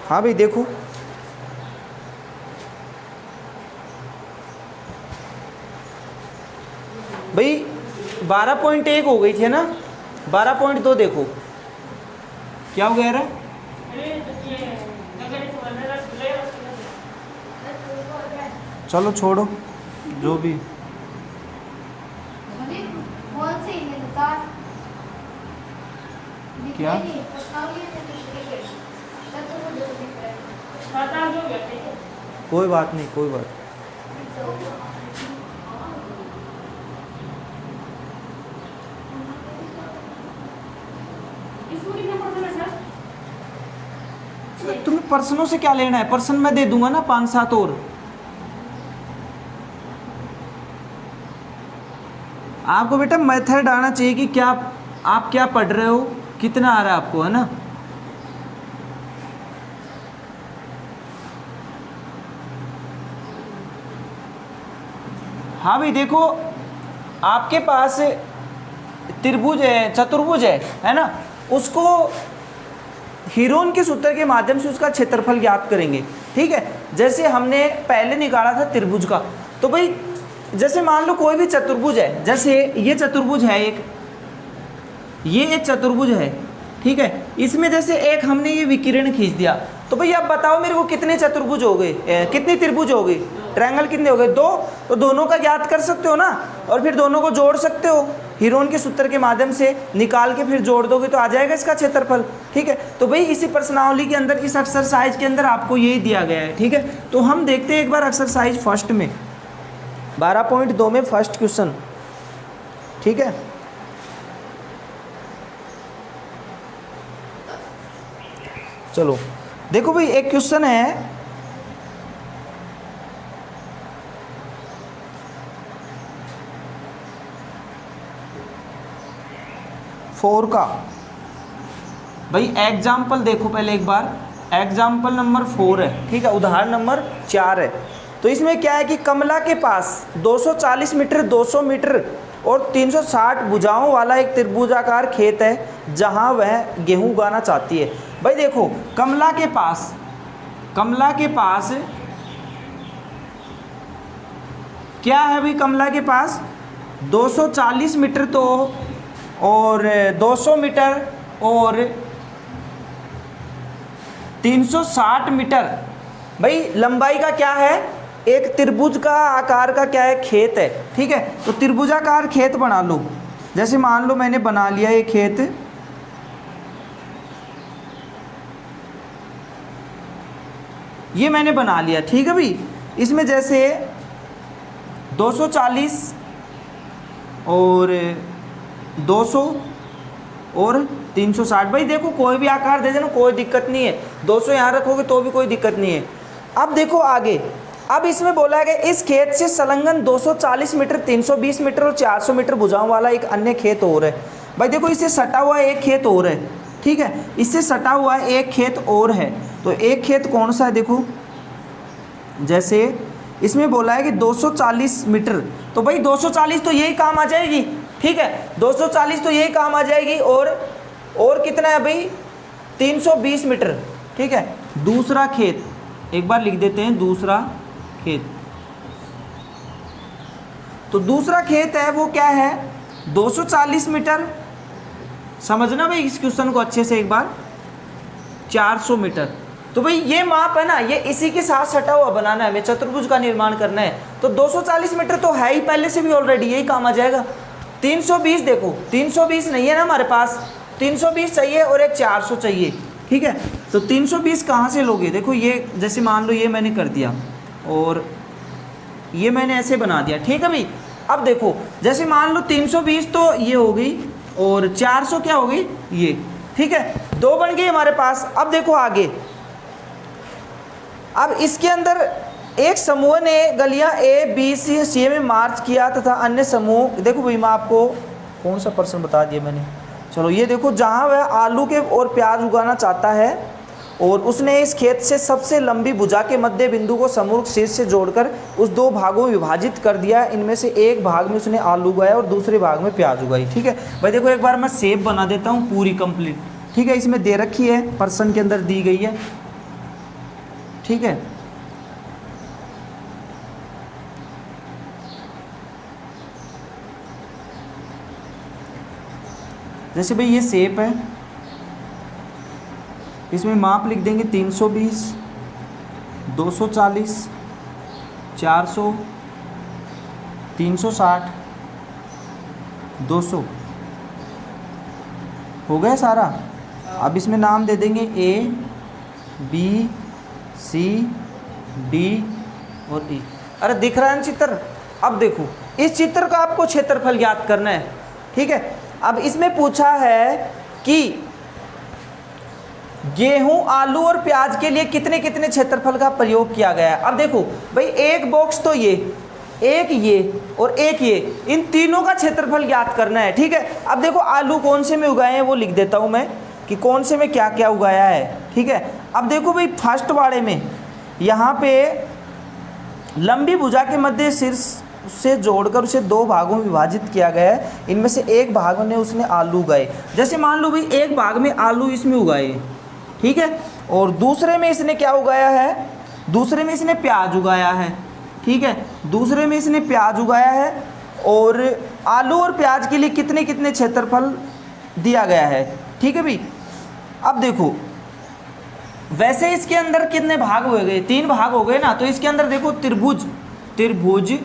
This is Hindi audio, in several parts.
हाँ भाई देखो, भाई 12.1 हो गई थी ना, 12.2 देखो क्या हो गया रहा। चलो छोड़ो जो भी। क्या कोई बात नहीं, कोई बात। तुम्हें पर्सनों से क्या लेना है, पर्सन मैं दे दूंगा ना 5-7 और। आपको बेटा मेथड आना चाहिए कि क्या आप क्या पढ़ रहे हो, कितना आ रहा है आपको, है ना। हाँ भाई देखो, आपके पास त्रिभुज है, चतुर्भुज है ना, उसको हीरोन के सूत्र के माध्यम से उसका क्षेत्रफल ज्ञात करेंगे। ठीक है, जैसे हमने पहले निकाला था त्रिभुज का, तो भाई जैसे मान लो कोई भी चतुर्भुज है, जैसे ये चतुर्भुज है एक, ये एक चतुर्भुज है, ठीक है, इसमें जैसे एक हमने ये विकिरण खींच दिया, तो भाई अब बताओ मेरे को कितने चतुर्भुज हो गए, कितनी त्रिभुज हो गई, ट्रायंगल कितने हो गए, 2। तो दोनों का ज्ञात कर सकते हो ना, और फिर दोनों को जोड़ सकते हो हीरोन के सूत्र के माध्यम से, निकाल के फिर जोड़ दोगे तो आ जाएगा इसका क्षेत्रफल। ठीक है, तो भाई इसी प्रश्नावली के अंदर, इस एक्सरसाइज के अंदर आपको यही दिया गया है। ठीक है, तो हम देखते हैं एक बार एक्सरसाइज फर्स्ट में, 12.2 में फर्स्ट क्वेश्चन। ठीक है, चलो देखो भाई, एक क्वेश्चन है, फोर का। भाई एग्जाम्पल देखो पहले एक बार, एग्जाम्पल नंबर 4 है, ठीक है, उदाहरण नंबर 4 है। तो इसमें क्या है कि कमला के पास 240 मीटर, 200 मीटर और 360 भुजाओं वाला एक त्रिभुजाकार खेत है जहां वह गेहूं उगाना चाहती है। भाई देखो, कमला के पास क्या है भाई, कमला के पास 240 मीटर तो और 200 मीटर और 360 मीटर, भाई लंबाई का क्या है, एक त्रिभुज का आकार का क्या है, खेत है। ठीक है, तो त्रिभुजाकार खेत बना लो, जैसे मान लो मैंने बना लिया ये खेत, ये मैंने बना लिया। ठीक है भाई, इसमें जैसे 240 और 200 और 360, भाई देखो कोई भी आकार दे देना, कोई दिक्कत नहीं है, 200 यहाँ रखोगे तो भी कोई दिक्कत नहीं है। अब देखो आगे, अब इसमें बोला गया इस खेत से संलग्न 240 मीटर, 320 मीटर और 400 मीटर भुजाओं वाला एक अन्य खेत और है। भाई देखो, इससे सटा हुआ एक खेत और है। ठीक है, इससे सटा हुआ एक खेत और है, तो एक खेत कौन सा है, देखो जैसे इसमें बोला है कि 240 मीटर, तो भाई 240 तो यही काम आ जाएगी। ठीक है, 240 तो यही काम आ जाएगी, और कितना है भाई, 320 मीटर। ठीक है, दूसरा खेत एक बार लिख देते हैं, दूसरा खेत, तो दूसरा खेत है वो क्या है, 240 मीटर, समझना भाई इस क्वेश्चन को अच्छे से एक बार, 400 मीटर। तो भाई ये माप है ना, ये इसी के साथ सटा हुआ बनाना है, हमें चतुर्भुज का निर्माण करना है, तो 240 मीटर तो है ही पहले से भी ऑलरेडी, यही काम आ जाएगा। 320 देखो, 320 नहीं है ना हमारे पास, 320 चाहिए और एक 400 चाहिए। ठीक है, तो 320 कहाँ से लोगे, देखो ये जैसे मान लो ये मैंने कर दिया और ये मैंने ऐसे बना दिया। ठीक है भाई, अब देखो जैसे मान लो 320 तो ये हो गई और 400 क्या हो गई, ये। ठीक है, 2 बन गई हमारे पास। अब देखो आगे, अब इसके अंदर एक समूह ने गलियां A B C में मार्च किया तथा अन्य समूह, देखो भाई मैं आपको कौन सा पर्सन बता दिया मैंने, चलो ये देखो, जहां वह आलू के और प्याज उगाना चाहता है और उसने इस खेत से सबसे लंबी भुजा के मध्य बिंदु को समूह शीर्ष से जोड़कर उस 2 भागों में विभाजित कर दिया। इनमें से एक भाग में उसने आलू उगाया और दूसरे भाग में प्याज उगाई। ठीक है भाई, देखो एक बार मैं शेप बना देता हूँ पूरी कंप्लीट। ठीक है, इसमें दे रखी है, पर्सन के अंदर दी गई है, ठीक है। जैसे भाई ये शेप है, इसमें माप लिख देंगे 320, 240, 400, 360, 200 हो गया सारा। अब इसमें नाम दे देंगे ए, बी, सी, डी और ई। अरे दिख रहा है ना चित्र? अब देखो इस चित्र का आपको क्षेत्रफल ज्ञात करना है, ठीक है। अब इसमें पूछा है कि गेहूं, आलू और प्याज के लिए कितने कितने क्षेत्रफल का प्रयोग किया गया है। अब देखो भाई एक बॉक्स तो ये, एक ये और एक ये, इन तीनों का क्षेत्रफल ज्ञात करना है, ठीक है। अब देखो आलू कौन से में उगाए हैं वो लिख देता हूं मैं कि कौन से में क्या क्या उगाया है, ठीक है। अब देखो भाई फर्स्ट वाले में यहाँ पे लंबी भुजा के मध्य शीर्ष से जोड़कर उसे दो भागों में विभाजित किया गया है। इनमें से एक भाग में उसने आलू उगाए। जैसे मान लो भाई एक भाग में आलू इसमें उगाए, ठीक है, और दूसरे में इसने क्या उगाया है, दूसरे में इसने प्याज उगाया है, ठीक है, दूसरे में इसने प्याज उगाया है। और आलू और प्याज के लिए कितने कितने क्षेत्रफल दिया गया है, ठीक है भाई। अब देखो वैसे इसके अंदर कितने भाग हो गए, 3 भाग हो गए ना। तो इसके अंदर देखो त्रिभुज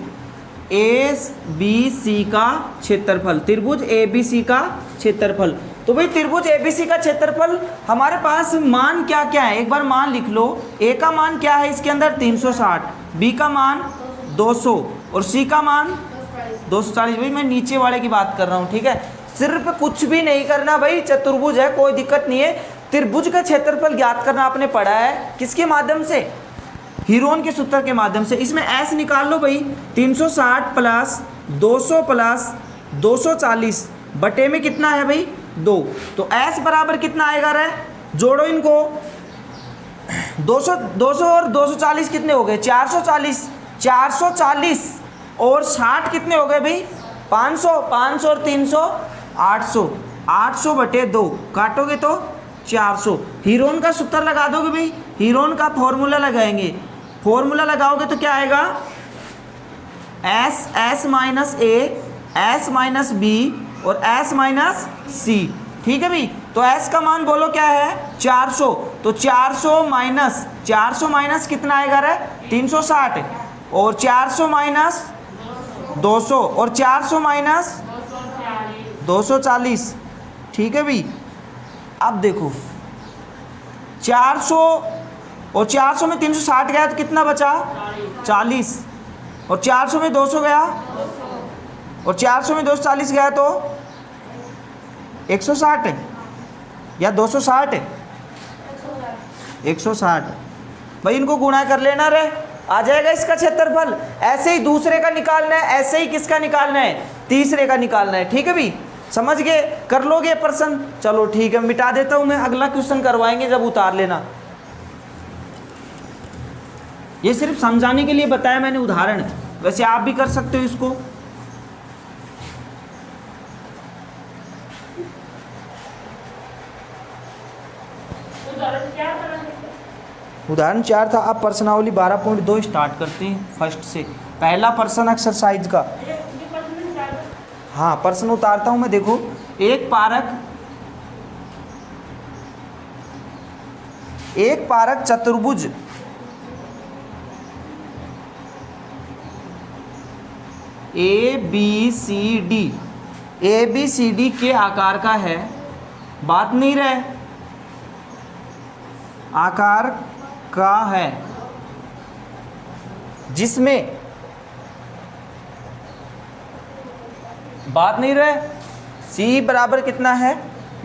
ए बी सी का क्षेत्रफल, त्रिभुज ए बी सी का क्षेत्रफल। तो भाई त्रिभुज ए बी सी का क्षेत्रफल हमारे पास मान क्या क्या है, एक बार मान लिख लो। ए का मान क्या है इसके अंदर 360, बी का मान 200 और सी का मान 240। भाई मैं नीचे वाले की बात कर रहा हूँ, ठीक है। सिर्फ कुछ भी नहीं करना भाई, चतुर्भुज है कोई दिक्कत नहीं है। त्रिभुज का क्षेत्रफल ज्ञात करना आपने पढ़ा है किसके माध्यम से, हीरोन के सूत्र के माध्यम से। इसमें एस निकाल लो भाई, 360 प्लस 200 प्लस 240 बटे में कितना है भाई 2। तो एस बराबर कितना आएगा रे, जोड़ो इनको, 200 और 240 कितने हो गए 440, 440 और 60 कितने हो गए भाई 500, 500 और 300 800, 800 बटे 2 काटोगे तो 400। हीरोन का सूत्र लगा दोगे भाई, हीरोन का फॉर्मूला लगाएंगे, फॉर्मूला लगाओगे तो क्या आएगा एस, एस माइनस ए, एस माइनस बी और एस माइनस सी, ठीक है भाई। तो एस का मान बोलो क्या है 400, तो 400 माइनस कितना आएगा रे 360 और 400 माइनस 200 और 400 माइनस 240, ठीक है भाई। अब देखो 400 और 400 में 360 गया तो कितना बचा 40 और 400 में 200 गया और 400 में 240 गया तो 160 या 260 160। भाई इनको गुणा कर लेना रे, आ जाएगा इसका क्षेत्रफल। ऐसे ही दूसरे का निकालना है, ऐसे ही किसका निकालना है तीसरे का निकालना है, ठीक है भाई। समझ गए, कर लोगे प्रश्न। चलो ठीक है, मिटा देता हूं मैं, अगला क्वेश्चन करवाएंगे जब उतार लेना। ये सिर्फ समझाने के लिए बताया मैंने उदाहरण, वैसे आप भी कर सकते हो इसको। उदाहरण 4 था। अब प्रश्नावली 12.2 स्टार्ट करते हैं फर्स्ट से। पहला प्रश्न एक्सरसाइज का, हाँ प्रश्न उतारता हूं मैं। देखो एक पारक चतुर्भुज ए बी सी डी के आकार का है, बात नहीं रहे, आकार का है, जिसमें बात नहीं रहे सी बराबर कितना है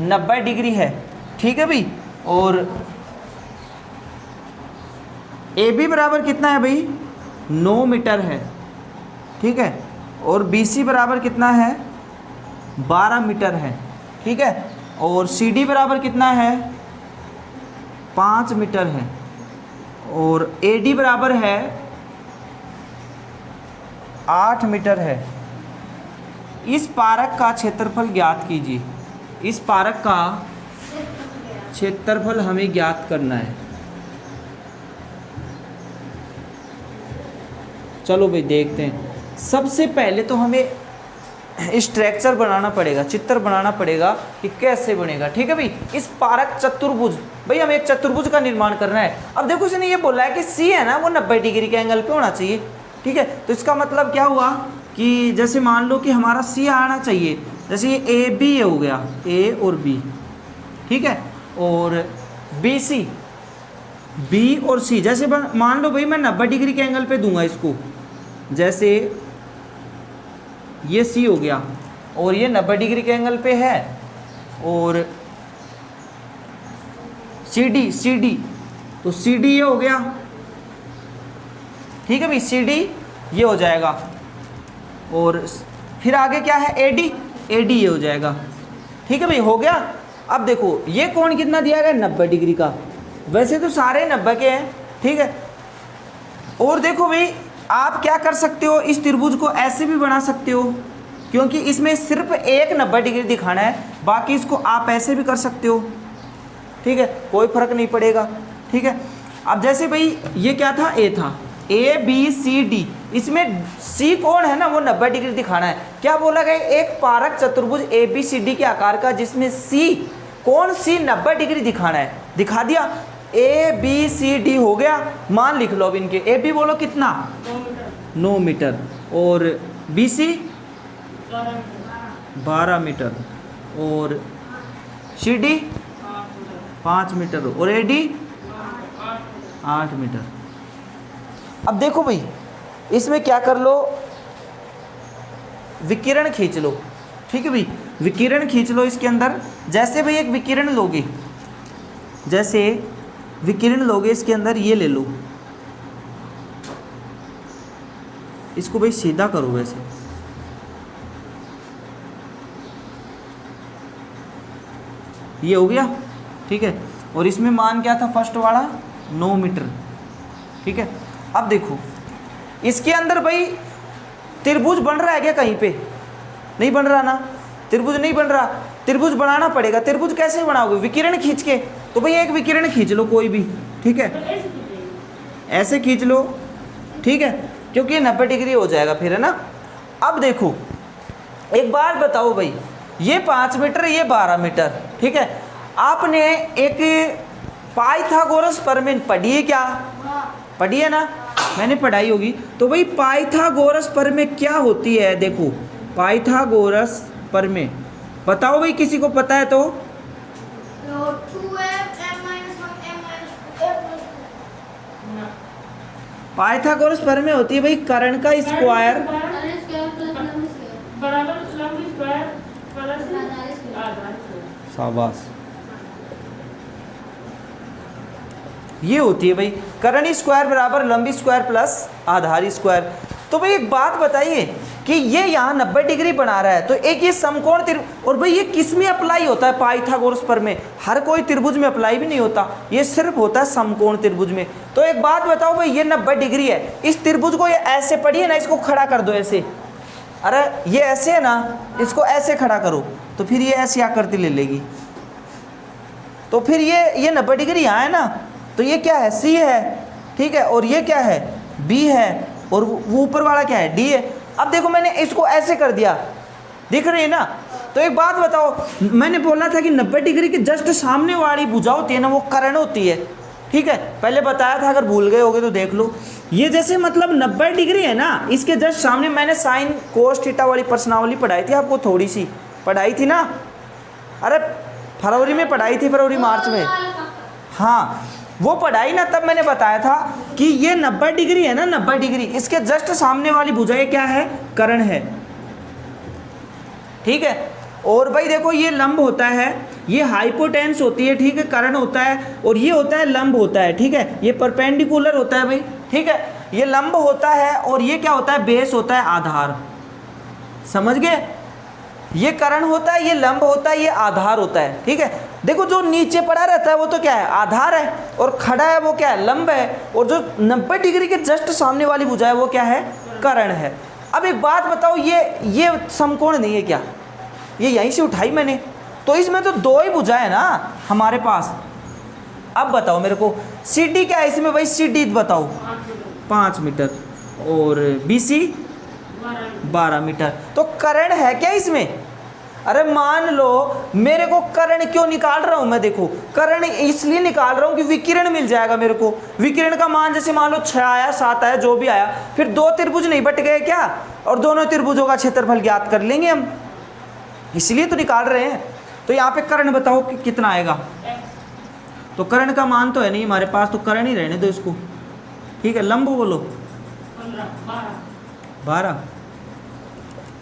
90 डिग्री है, ठीक है भाई। और ए बी बराबर कितना है भाई 9 मीटर है, ठीक है। और बी सी बराबर कितना है 12 मीटर है, ठीक है। और सी डी बराबर कितना है 5 मीटर है। और ए डी बराबर है 8 मीटर है। इस पारक का क्षेत्रफल ज्ञात कीजिए। इस पारक का क्षेत्रफल हमें ज्ञात करना है। चलो भाई देखते हैं। सबसे पहले तो हमें स्ट्रक्चर बनाना पड़ेगा, चित्र बनाना पड़ेगा कि कैसे बनेगा। ठीक है भाई, इस पारक चतुर्भुज, भाई हमें एक चतुर्भुज का निर्माण करना है। अब देखो इसने ये बोला है कि सी है ना वो 90 डिग्री के एंगल पे होना चाहिए। ठीक है, तो इसका मतलब क्या हुआ कि जैसे मान लो कि हमारा सी आना चाहिए, जैसे ये ए बी हो गया, ए और बी, ठीक है, और बी सी, बी और सी, जैसे मान लो भाई मैं 90 डिग्री के एंगल पे दूंगा इसको, जैसे ये सी हो गया और ये 90 डिग्री के एंगल पे है, और सी डी, तो सी डी ये हो गया। ठीक है भाई, सी डी ये हो जाएगा, और फिर आगे क्या है, ए डी ये हो जाएगा। ठीक है भाई, हो गया। अब देखो ये कोण कितना दिया गया, 90 डिग्री का, वैसे तो सारे 90 के हैं। ठीक है, और देखो भाई आप क्या कर सकते हो, इस त्रिभुज को ऐसे भी बना सकते हो, क्योंकि इसमें सिर्फ एक 90 डिग्री दिखाना है, बाकी इसको आप ऐसे भी कर सकते हो। ठीक है, कोई फर्क नहीं पड़ेगा। ठीक है, अब जैसे भाई ये क्या था, ए था, ए बी सी डी, इसमें सी कौन है ना वो 90 डिग्री दिखाना है। क्या बोला गया, एक पारक चतुर्भुज ए बी सी डी के आकार का जिसमें सी कौन सी 90 डिग्री दिखाना है, दिखा दिया। ए बी सी डी हो गया, मान लिख लो अब इनके। ए बी बोलो कितना, 9 मीटर, और बी सी 12 मीटर, और सी डी 5 मीटर, और ए डी 8 मीटर। अब देखो भाई इसमें क्या कर लो, विकिरण खींच लो। ठीक है भाई, विकिरण खींच लो इसके अंदर। जैसे भाई एक विकिरण लोगे, जैसे विकिरण लोगे इसके अंदर, ये ले लो, इसको भाई सीधा करो वैसे, ये हो गया। ठीक है, और इसमें मान क्या था फर्स्ट वाला, 9 मीटर। ठीक है, अब देखो इसके अंदर भाई त्रिभुज बन रहा है क्या, कहीं पे नहीं बन रहा ना, त्रिभुज नहीं बन रहा, त्रिभुज बनाना पड़ेगा। त्रिभुज कैसे बनाओगे, विकिरण खींच के। तो भाई एक विकिरण खींच लो कोई भी, ठीक है, ऐसे खींच लो। ठीक है, क्योंकि ये 90 डिग्री हो जाएगा फिर, है ना। अब देखो एक बार बताओ भाई, ये 5 मीटर, ये 12 मीटर। ठीक है, आपने एक पाइथागोरस प्रमेय पढ़ी है क्या, पढ़ी है ना, मैंने पढ़ाई होगी। तो भाई पाइथागोरस प्रमेय क्या होती है, देखो पाइथागोरस प्रमेय बताओ भाई, किसी को पता है तो। पाइथागोरस प्रमेय होती है भाई कर्ण का स्क्वायर शाबाश, ये होती है भाई कर्ण स्क्वायर बराबर लंबी स्क्वायर प्लस आधारी स्क्वायर। तो भाई एक बात बताइए कि ये यहाँ 90 डिग्री बना रहा है, तो एक ये समकोण त्रिभुज, और भाई ये किस में अप्लाई होता है, पाइथागोरस प्रमेय हर कोई त्रिभुज में अप्लाई भी नहीं होता, ये सिर्फ होता है समकोण त्रिभुज में। तो एक बात बताओ भाई, ये 90 डिग्री है, इस त्रिभुज को ये ऐसे पढ़िए ना, इसको खड़ा कर दो ऐसे, अरे ये ऐसे है ना, इसको ऐसे खड़ा करो, तो फिर ये ऐसी आकृति ले लेगी। तो फिर ये 90 डिग्री यहाँ है ना, तो ये क्या है, सी है। ठीक है, और ये क्या है, बी है, और वो ऊपर वाला क्या है, डी है। अब देखो मैंने इसको ऐसे कर दिया, दिख रही है ना। तो एक बात बताओ, मैंने बोला था कि 90 डिग्री के जस्ट सामने वाली भुजा होती है ना, वो कर्ण होती है। ठीक है, पहले बताया था, अगर भूल गए होगे तो देख लो। ये जैसे मतलब 90 डिग्री है ना, इसके जस्ट सामने मैंने साइन कोस थीटा वाली प्रश्नावली पढ़ाई थी आपको, थोड़ी सी पढ़ाई थी ना, अरे फरवरी में पढ़ाई थी, फरवरी मार्च में, हाँ वो पढ़ाई ना, तब मैंने बताया था कि ये 90 डिग्री है ना, 90 डिग्री, इसके जस्ट सामने वाली भुजा ये क्या है, कर्ण है। ठीक है, और भाई देखो ये लंब होता है, ये हाइपोटेन्स होती है, ठीक है, कर्ण होता है, और ये होता है लंब होता है। ठीक है, ये परपेंडिकुलर होता है भाई, ठीक है, ये लंब होता है, और ये क्या होता है, बेस होता है, आधार। समझ गए, ये कर्ण होता है, ये लंब होता है, ये आधार होता है। ठीक है, देखो जो नीचे पड़ा रहता है वो तो क्या है, आधार है, और खड़ा है वो क्या है, लंब है, और जो 90 डिग्री के जस्ट सामने वाली भुजा है वो क्या है, कर्ण है। अब एक बात बताओ, ये समकोण नहीं है क्या, ये यहीं से उठाई मैंने, तो इसमें तो 2 ही भुजा है ना हमारे पास। अब बताओ मेरे को सी डी क्या है इसमें भाई, सी डी बताओ, 5 मीटर, और BC 12 मीटर। तो कर्ण है क्या इसमें? अरे मान लो मेरे को कर्ण क्यों निकाल रहा हूं मैं, देखो कर्ण इसलिए निकाल रहा हूं कि विकिरण मिल जाएगा मेरे को। विकिरण का मान जैसे मान लो 6 आया 7 आया जो भी आया, फिर 2 त्रिभुज नहीं बट गए क्या, और दोनों त्रिभुजों का क्षेत्रफल ज्ञात कर लेंगे हम, इसलिए तो निकाल रहे हैं। तो यहाँ पे कर्ण बताओ कि कितना आएगा। तो कर्ण का मान तो है नहीं हमारे पास, तो कर्ण ही रहने दो इसको, ठीक है। लंब बोलो 12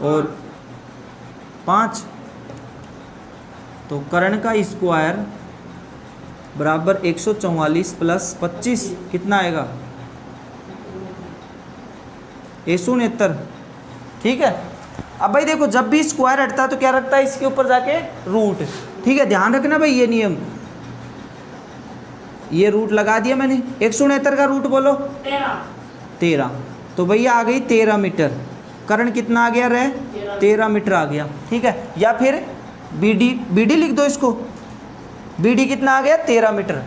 और 5, तो कर्ण का स्क्वायर बराबर 144 प्लस 25 कितना आएगा 169, ठीक है। अब भाई देखो जब भी स्क्वायर हटता है तो क्या रखता है इसके ऊपर जाके रूट, ठीक है, ध्यान रखना भाई ये नियम। ये रूट लगा दिया मैंने, 169 का रूट बोलो 13, तो भैया आ गई 13 मीटर। कर्ण कितना आ गया रे 13 मीटर आ गया, ठीक है। या फिर BD लिख दो इसको, BD कितना आ गया 13 मीटर।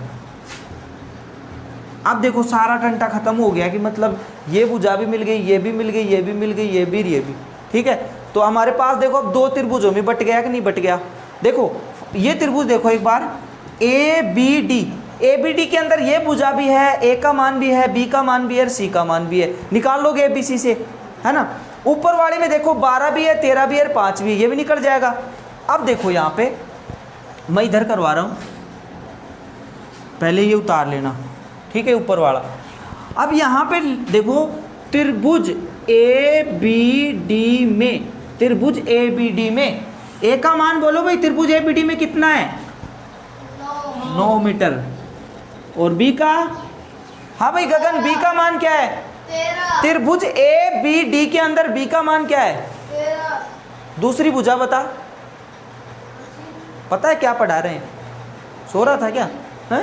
अब देखो सारा टंटा खत्म हो गया कि मतलब ये भुजा भी मिल गई, ये भी मिल गई, ये भी मिल गई, ये भी, ठीक है। तो हमारे पास देखो अब 2 त्रिभुजों में बट गया कि नहीं बट गया। देखो ये त्रिभुज देखो एक बार ABD के अंदर ये भुजा भी है, A का मान भी है, B का मान भी है और C का मान भी है, निकाल लोगे ABC से, है ना। ऊपर वाले में देखो 12 भी है 13 भी है और 5 भी है, ये भी निकल जाएगा। अब देखो यहाँ पे मैं इधर करवा रहा हूँ, पहले ये उतार लेना, ठीक है, ऊपर वाला। अब यहाँ पे देखो त्रिभुज ABD में, त्रिभुज ABD में A का मान बोलो भाई, त्रिभुज ABD में कितना है 9 मीटर, और B का, हाँ भाई गगन B का मान क्या है 13। त्रिभुज ABD के अंदर B का मान क्या है 13। दूसरी भुजा बता, पता है क्या पढ़ा रहे हैं, सो रहा था क्या है?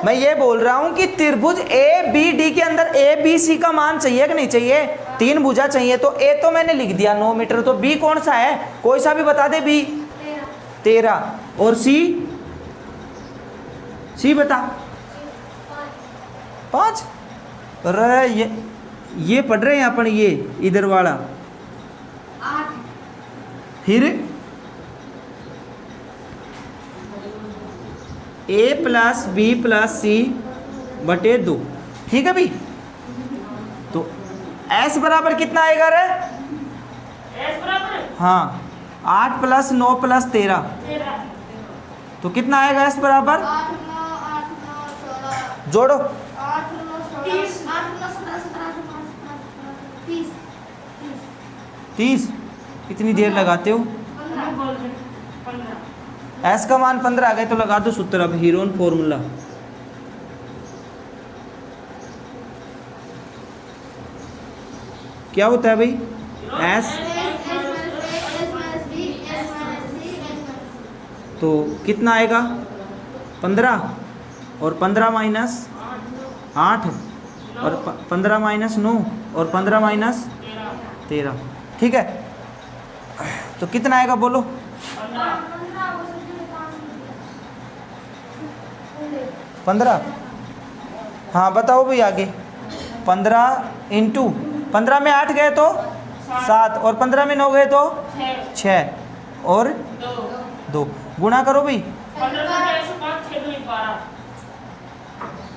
मैं ये बोल रहा हूं कि त्रिभुज ABD के अंदर ABC का मान चाहिए कि नहीं चाहिए, 3 भुजा चाहिए। तो A तो मैंने लिख दिया 9 मीटर, तो B कौन सा है, कोई सा भी बता दे। B 13 और C बता 5। अरे ये पढ़ रहे हैं अपन, ये इधर वाला, फिर A plus B plus C बटे 2, ठीक है भाई। तो S बराबर कितना आएगा रे, S बराबर हाँ 8 प्लस 9 प्लस 13, तो कितना आएगा S बराबर, 8 9 8 9 16 जोड़ो 8 9 16 8 9 17 17 30। कितनी देर लगाते हो, 15 S का मान 15 आ गए तो लगा दो सूत्र। अब हीरोन फॉर्मूला क्या होता है भाई, S तो कितना आएगा 15, और 15 माइनस 8 और 15 माइनस 9 और 15 माइनस 13, ठीक है। तो कितना आएगा बोलो, 15। हाँ बताओ भाई आगे, 15 इंटू 15 में 8 गए तो 7 और 15 में 9 गए तो 6 और 2, गुणा करो भाई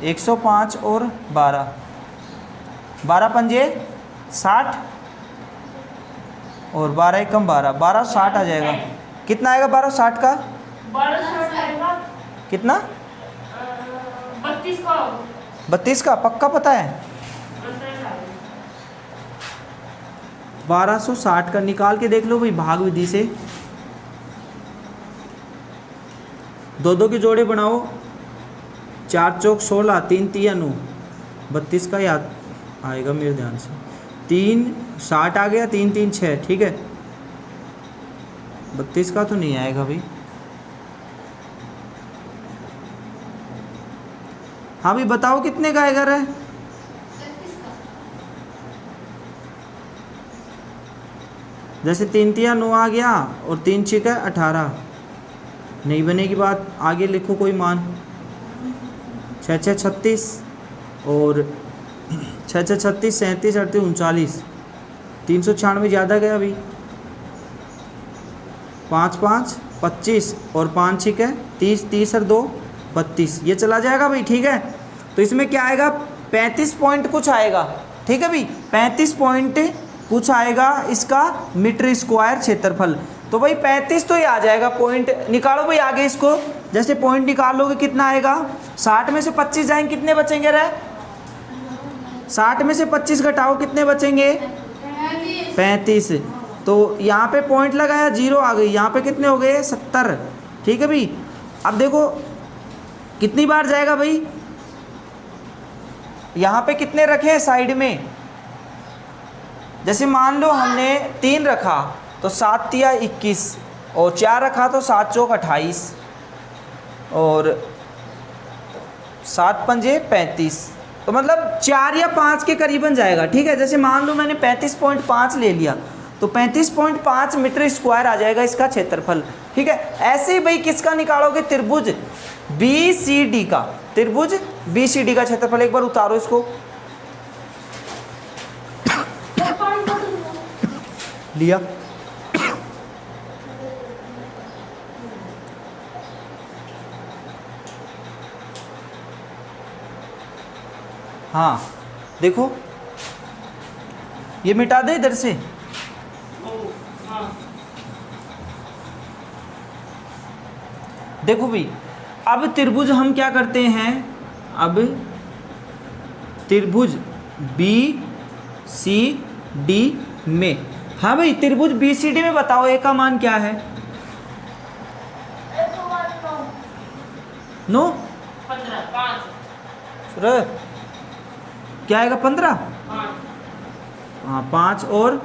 105 और 12, 12 पंजे 60 और 12 एकम 12, 12 60 आ जाएगा। कितना आएगा 12 60 का, 12 कितना 32 का 32 का पक्का पता है, 1260 का निकाल के देख लो भाई भाग विधि से। 2 के जोड़े बनाओ, 4 चौक 16, 3 तिया 9, 32 का याद आएगा मेरे ध्यान से, 3 60 आ गया, 3 3 6, ठीक है। 32 का तो नहीं आएगा भाई, हाँ भाई बताओ कितने का आएगा रे, जैसे 3 तिया 9 आ गया और 3 6 का 18, नहीं बनेगी बात, आगे लिखो कोई मान, 6 6 36 और छः छः 36, 37, 38, 39, 396 ज़्यादा गया अभी। 5 5 25 और 5 6 है 30, 30 और 2 32, ये चला जाएगा भाई। ठीक है, तो इसमें क्या आएगा, 35 पॉइंट कुछ आएगा। ठीक है भाई, 35 पॉइंट कुछ आएगा इसका मीटर स्क्वायर क्षेत्रफल। तो भाई 35 तो ही आ जाएगा। पॉइंट निकालो भाई आगे इसको, जैसे पॉइंट निकालोगे कितना आएगा, 60 में से 25 जाएंगे, कितने बचेंगे रे? 60 में से 25 घटाओ, कितने बचेंगे? 35। तो यहाँ पे पॉइंट लगाया, 0 आ गई, यहाँ पे कितने हो गए? 70। ठीक है भाई, अब देखो कितनी बार जाएगा भाई, यहाँ पे कितने रखे हैं साइड में, जैसे मान लो हमने 3 रखा तो 7 तिया 21, और 4 रखा तो 7 चौक 28, और 7 पंजे 35, तो मतलब 4 या 5 के करीबन जाएगा। ठीक है, जैसे मान लो मैंने 35.5 ले लिया, तो 35.5 मीटर स्क्वायर आ जाएगा इसका क्षेत्रफल। ठीक है, ऐसे ही भाई किसका निकालोगे, त्रिभुज BCD का, त्रिभुज BCD का क्षेत्रफल। एक बार उतारो इसको, लिया। हाँ देखो, ये मिटा दे इधर से। हाँ देखो भाई, अब त्रिभुज हम क्या करते हैं, अब त्रिभुज BCD में, हाँ भाई त्रिभुज BCD में बताओ ए का मान क्या है? 9 15 5 क्या आएगा? 15। 5 हाँ 5 और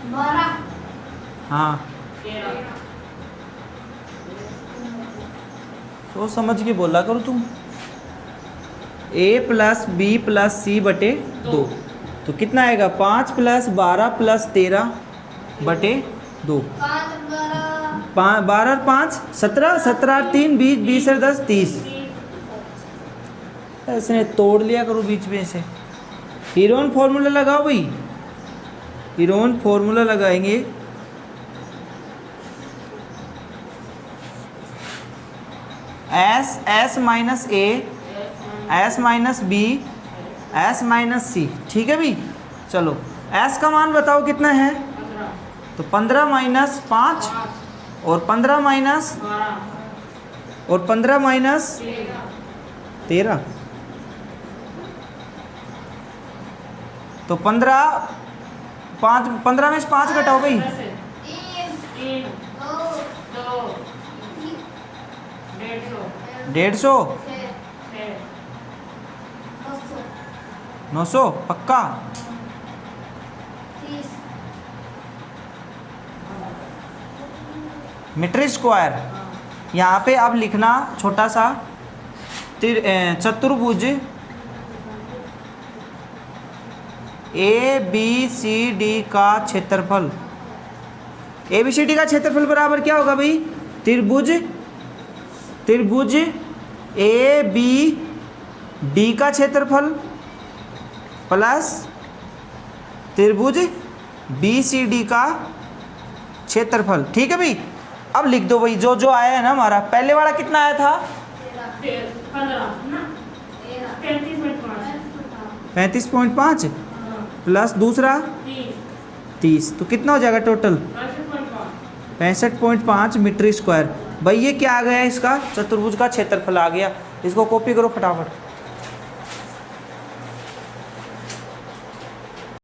12, हाँ 13 तो समझ के बोला करो तुम। A + B + C बटे 2, तो कितना आएगा? 5 + 12 + 13 बटे 2। 12 और 5 17, 17 और 3 20, 20 और 10 30। ऐसे तोड़ लिया करो बीच में से। हीरोन फॉर्मूला लगाओ भाई, हीरोन फॉर्मूला लगाएंगे। S minus A, S minus B, S minus C। ठीक है भाई, चलो S का मान बताओ कितना है? 15 तो 15 माइनस 5 और 15 माइनस 12 और 15 माइनस 13, तो 15 में से 5 घटाओ भाई। 3 2 150, 6 900 पक्का। Metre square. यहाँ पे अब लिखना छोटा सा चतुर्भुज ABCD का क्षेत्रफल। ABCD का क्षेत्रफल बराबर क्या होगा भाई? त्रिभुज ABD का क्षेत्रफल प्लस त्रिभुज BCD का क्षेत्रफल। ठीक है भाई, अब लिख दो भाई जो जो आया है ना हमारा। पहले वाला कितना आया था? 15 35.5 प्लस दूसरा 30, तो कितना हो जाएगा टोटल? 65.5 metre square. भाई ये क्या आ गया? इसका चतुर्भुज का क्षेत्रफल आ गया। इसको कॉपी करो फटाफट।